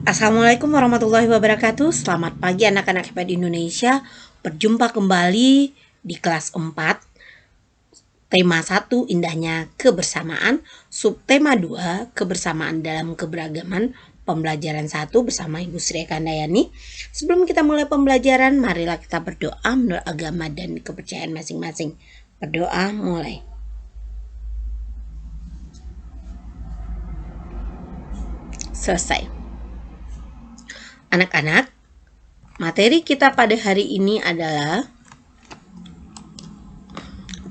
Assalamualaikum warahmatullahi wabarakatuh. Selamat pagi anak-anak hebat Indonesia. Berjumpa kembali di kelas 4. Tema 1 indahnya kebersamaan. Subtema 2 kebersamaan dalam keberagaman. Pembelajaran 1 bersama Ibu Sri Kandayani. Sebelum kita mulai pembelajaran, marilah kita berdoa menurut agama dan kepercayaan masing-masing. Berdoa mulai. Selesai. Anak-anak, materi kita pada hari ini adalah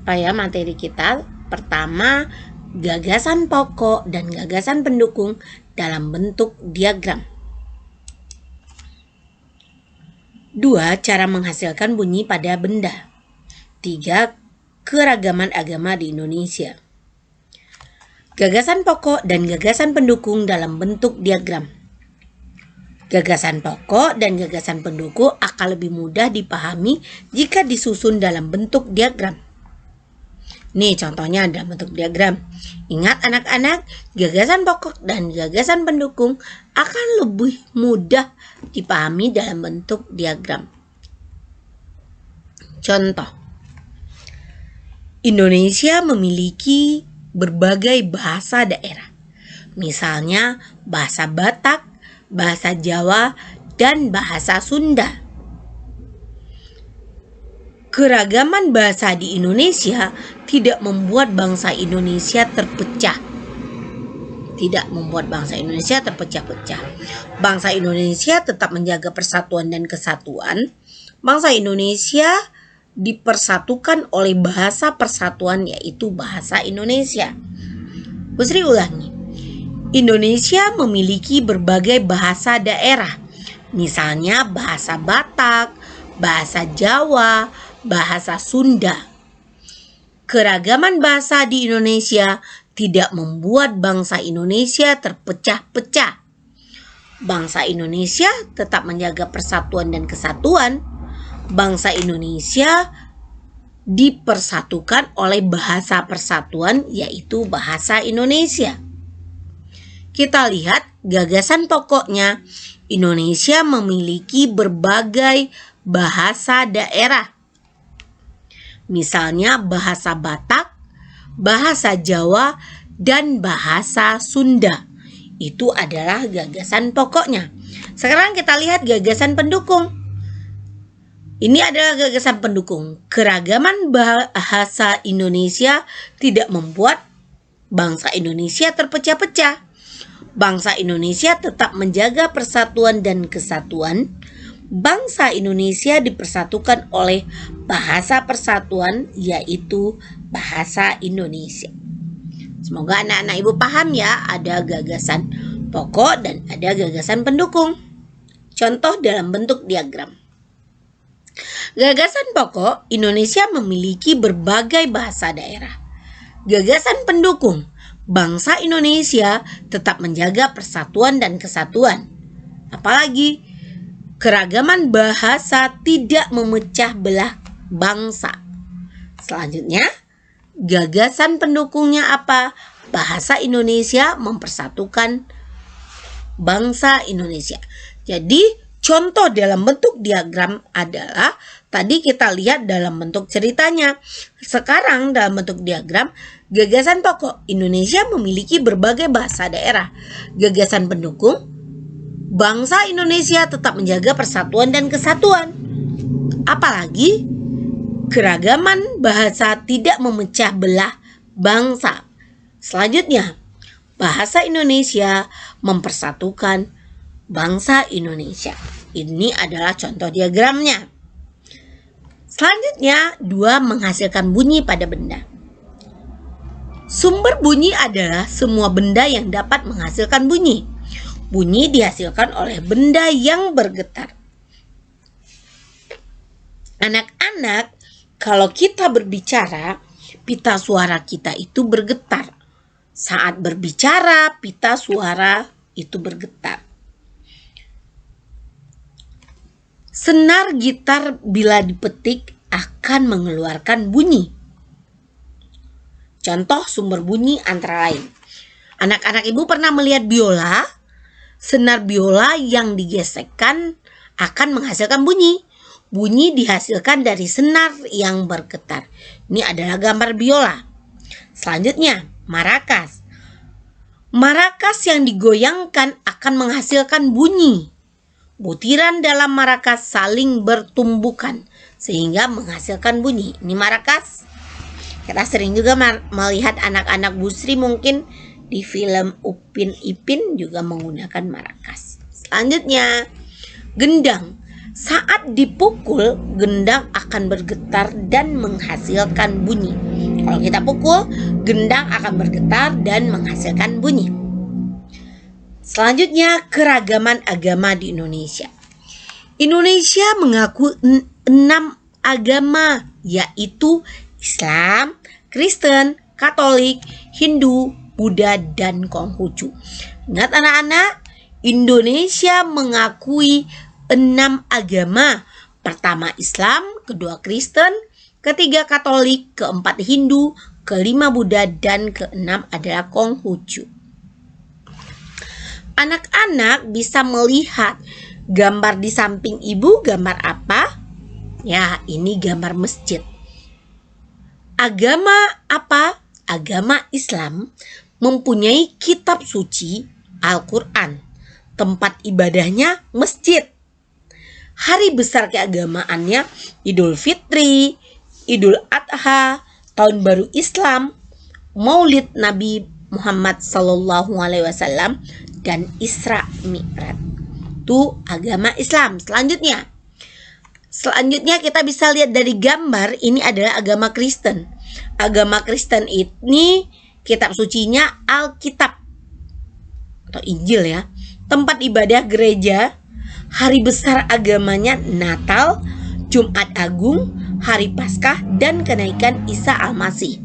materi kita pertama, gagasan pokok dan gagasan pendukung dalam bentuk diagram. 2. Cara menghasilkan bunyi pada benda. 3. Keragaman agama di Indonesia. Gagasan pokok dan gagasan pendukung dalam bentuk diagram. Gagasan pokok dan gagasan pendukung akan lebih mudah dipahami jika disusun dalam bentuk diagram. Nih contohnya dalam bentuk diagram. Ingat anak-anak, gagasan pokok dan gagasan pendukung akan lebih mudah dipahami dalam bentuk diagram. Contoh, Indonesia memiliki berbagai bahasa daerah. Misalnya bahasa Batak, bahasa Jawa, dan bahasa Sunda. Keragaman bahasa di Indonesia tidak membuat bangsa Indonesia terpecah. Pecah. Bangsa Indonesia tetap menjaga persatuan dan kesatuan. Bangsa Indonesia dipersatukan oleh bahasa persatuan, yaitu bahasa Indonesia. Bu Sri ulangi. Indonesia memiliki berbagai bahasa daerah, misalnya bahasa Batak, bahasa Jawa, bahasa Sunda. Keragaman bahasa di Indonesia tidak membuat bangsa Indonesia terpecah-pecah. Bangsa Indonesia tetap menjaga persatuan dan kesatuan. Bangsa Indonesia dipersatukan oleh bahasa persatuan, yaitu bahasa Indonesia. Kita lihat gagasan pokoknya, Indonesia memiliki berbagai bahasa daerah. Misalnya bahasa Batak, bahasa Jawa, dan bahasa Sunda. Itu adalah gagasan pokoknya. Sekarang kita lihat gagasan pendukung. Ini adalah gagasan pendukung. Keragaman bahasa Indonesia tidak membuat bangsa Indonesia terpecah-pecah. Bangsa Indonesia tetap menjaga persatuan dan kesatuan. Bangsa Indonesia dipersatukan oleh bahasa persatuan, yaitu bahasa Indonesia. Semoga anak-anak ibu paham ya, ada gagasan pokok dan ada gagasan pendukung. Contoh dalam bentuk diagram. Gagasan pokok, Indonesia memiliki berbagai bahasa daerah. Gagasan pendukung, bangsa Indonesia tetap menjaga persatuan dan kesatuan. Apalagi, keragaman bahasa tidak memecah belah bangsa. Selanjutnya, gagasan pendukungnya apa? Bahasa Indonesia mempersatukan bangsa Indonesia. Jadi, contoh dalam bentuk diagram adalah tadi kita lihat dalam bentuk ceritanya. Sekarang dalam bentuk diagram, gagasan pokok, Indonesia memiliki berbagai bahasa daerah. Gagasan pendukung, bangsa Indonesia tetap menjaga persatuan dan kesatuan. Apalagi, keragaman bahasa tidak memecah belah bangsa. Selanjutnya, bahasa Indonesia mempersatukan bangsa Indonesia. Ini adalah contoh diagramnya. Selanjutnya, 2. Menghasilkan bunyi pada benda. Sumber bunyi adalah semua benda yang dapat menghasilkan bunyi. Bunyi dihasilkan oleh benda yang bergetar. Anak-anak, kalau kita berbicara, pita suara kita itu bergetar. Saat berbicara, pita suara itu bergetar. Senar gitar bila dipetik akan mengeluarkan bunyi. Contoh sumber bunyi antara lain. Anak-anak ibu pernah melihat biola? Senar biola yang digesekkan akan menghasilkan bunyi. Bunyi dihasilkan dari senar yang bergetar. Ini adalah gambar biola. Selanjutnya, marakas. Marakas yang digoyangkan akan menghasilkan bunyi. Butiran dalam marakas saling bertumbukan sehingga menghasilkan bunyi. Ini marakas. Kita sering juga melihat anak-anak busri mungkin di film Upin Ipin juga menggunakan marakas. Selanjutnya, gendang. Saat dipukul, gendang akan bergetar dan menghasilkan bunyi. Kalau kita pukul, gendang akan bergetar dan menghasilkan bunyi. Selanjutnya, keragaman agama di Indonesia. Indonesia mengaku 6 agama, yaitu Islam, Kristen, Katolik, Hindu, Buddha, dan Konghucu. Ingat anak-anak, Indonesia mengakui 6 agama. Pertama Islam, kedua Kristen, ketiga Katolik, keempat Hindu, kelima Buddha, dan keenam adalah Konghucu. Anak-anak bisa melihat gambar di samping ibu, gambar apa? Ya, ini gambar masjid. Agama apa? Agama Islam mempunyai kitab suci Al-Quran. Tempat ibadahnya masjid. Hari besar keagamaannya Idul Fitri, Idul Adha, Tahun Baru Islam, Maulid Nabi Muhammad SAW, dan Isra Mi'raj. Itu agama Islam. Selanjutnya kita bisa lihat dari gambar, ini adalah agama Kristen. Agama Kristen ini kitab sucinya Alkitab atau Injil ya. Tempat ibadah gereja. Hari besar agamanya Natal, Jumat Agung, Hari Paskah, dan kenaikan Isa Al-Masih.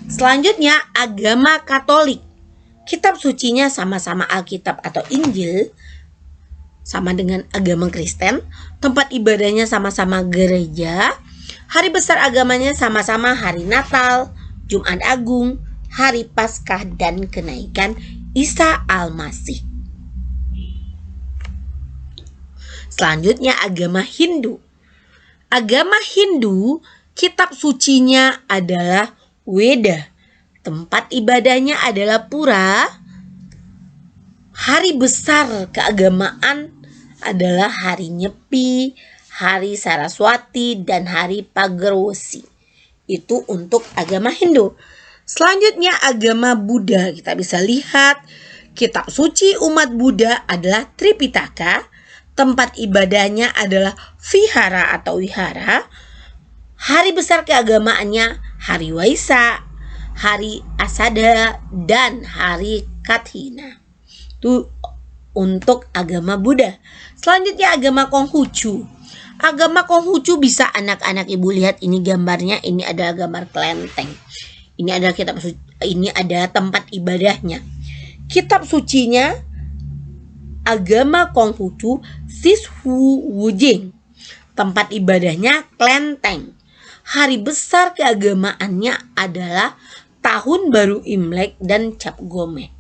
Selanjutnya agama Katolik. Kitab sucinya sama-sama Alkitab atau Injil, sama dengan agama Kristen. Tempat ibadahnya sama-sama gereja. Hari besar agamanya sama-sama hari Natal, Jumat Agung, Hari Paskah, dan kenaikan Isa Al-Masih. Selanjutnya agama Hindu. Agama Hindu, kitab sucinya adalah Weda. Tempat ibadahnya adalah pura. Hari besar keagamaan adalah hari Nyepi, hari Saraswati, dan hari Pagerwesi. Itu untuk agama Hindu. Selanjutnya agama Buddha. Kita bisa lihat kitab suci umat Buddha adalah Tripitaka. Tempat ibadahnya adalah vihara atau wihara. Hari besar keagamaannya hari Waisak, hari Asada, dan hari Kathina. Itu untuk agama Buddha. Selanjutnya agama Konghucu. Agama Konghucu bisa anak-anak ibu lihat, ini gambarnya, ini adalah gambar kelenteng. Ini adalah kitab suci, ini adalah tempat ibadahnya. Kitab sucinya agama Konghucu Sishu Wujing. Tempat ibadahnya kelenteng. Hari besar keagamaannya adalah Tahun Baru Imlek dan Cap Gomeh.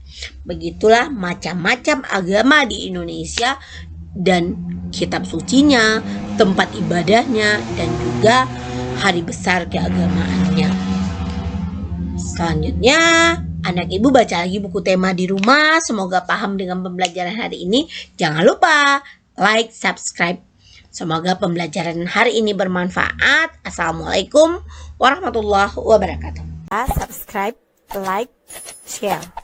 Begitulah macam-macam agama di Indonesia dan kitab sucinya, tempat ibadahnya, dan juga hari besar keagamaannya. Selanjutnya, anak ibu baca lagi buku tema di rumah. Semoga paham dengan pembelajaran hari ini. Jangan lupa like, subscribe. Semoga pembelajaran hari ini bermanfaat. Assalamualaikum warahmatullahi wabarakatuh. Subscribe, like, share.